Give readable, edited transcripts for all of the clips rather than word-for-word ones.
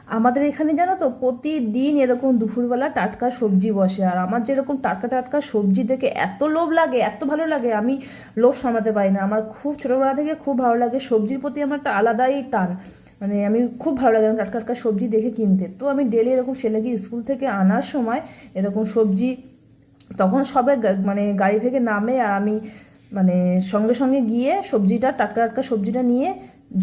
আমাদের এখানে জানো তো প্রতিদিন এরকম দুপুরবেলা টাটকা সবজি বসে, আর আমার যেরকম টাটকা টাটকা সবজি দেখে এত লোভ লাগে, এত ভালো লাগে, আমি লোভ সামলাতে পারি না। আমার খুব ছোটবেলা থেকে খুব ভালো লাগে, সবজির প্রতি আমার একটা আলাদাই টান। মানে আমি খুব ভালো লাগে টাটকা টাটকা সবজি দেখে কিনতে। তো আমি ডেলি এরকম ছেলেকে স্কুল থেকে আনার সময় এরকম সবজি, তখন সবে মানে গাড়ি থেকে নামে, আর আমি মানে সঙ্গে সঙ্গে গিয়ে সবজিটা, টাটকা টাটকা সবজিটা নিয়ে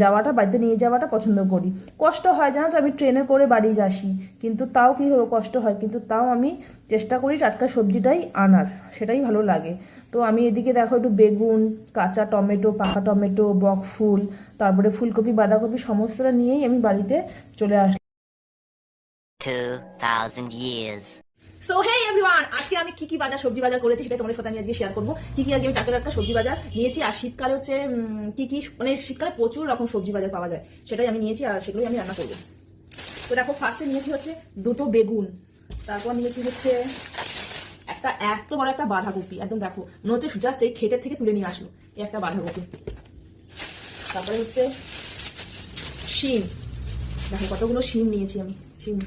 যাওয়াটা, বাড়িতে নিয়ে যাওয়াটা পছন্দ করি। কষ্ট হয় জানো তো, আমি ট্রেনে করে বাড়ি আসি, কিন্তু তাও কি হলো, কষ্ট হয়, কিন্তু তাও আমি চেষ্টা করি টাটকা সবজিটাই আনার, সেটাই ভালো লাগে। তো আমি এদিকে দেখো একটু বেগুন, কাঁচা টমেটো, পাকা টমেটো, বকফুল, তারপরে ফুলকপি, বাঁধাকপি সমস্তটা নিয়েই আমি বাড়িতে চলে আসি। 2000 years. সো হেই এভরিওয়ান, আজকে আমি কি কি বাজার, সবজি বাজার করেছি সেটা তোমাদের সাথে আমি আজকে শেয়ার করবো। কি কি আজকে আমি টাটকা টাটকা সবজি বাজার নিয়েছি, আর শীতকালে হচ্ছে কি কি, মানে শীতকালে প্রচুর রকম সবজি বাজার পাওয়া যায়, সেটাই আমি নিয়েছি আর সেগুলোই আমি রান্না করবো। তো দেখো, ফার্স্টে নিয়েছি হচ্ছে দুটো বেগুন, তারপর নিয়েছি হচ্ছে একটা এত বড় একটা বাঁধাকপি, একদম দেখো মনে হচ্ছে জাস্ট এই ক্ষেতের থেকে তুলে নিয়ে আসলো, এই একটা বাঁধাকপি। তারপরে হচ্ছে শিম, দেখো কতগুলো শিম নিয়েছি আমি, শিম।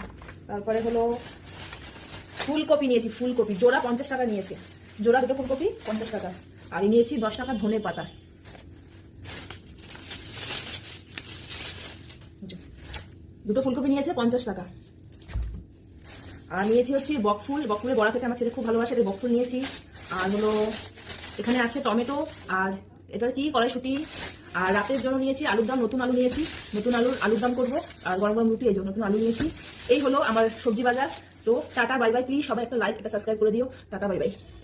তারপরে হলো ফুলকপি নিয়েছি, ফুলকপি জোড়া 50 টাকা নিয়েছে, জোড়া দুটো ফুলকপি 50 টাকা। আর নিয়েছি 10 টাকা ধনে পাতা, দুটো ফুলকপি নিয়েছে 50 টাকা। আর নিয়েছি হচ্ছে বকফুল, বকফুলের বড়া খেতে আমার ছেলে খুব ভালোবাসে, এই বকফুল নিয়েছি। আর হলো এখানে আছে টমেটো, আর এটা কি কড়াইশুঁটি। আর রাতের জন্য নিয়েছি আলুর দম, নতুন আলু নিয়েছি, নতুন আলুর দম করবো, আর গরম গরম রুটি, এই জন্য নতুন আলু নিয়েছি। এই হলো আমার সবজি বাজার। তো টাটা বাই বাই, প্লিজ সবাই একটা লাইক, একটা সাবস্ক্রাইব করে দিও। Tata bye bye.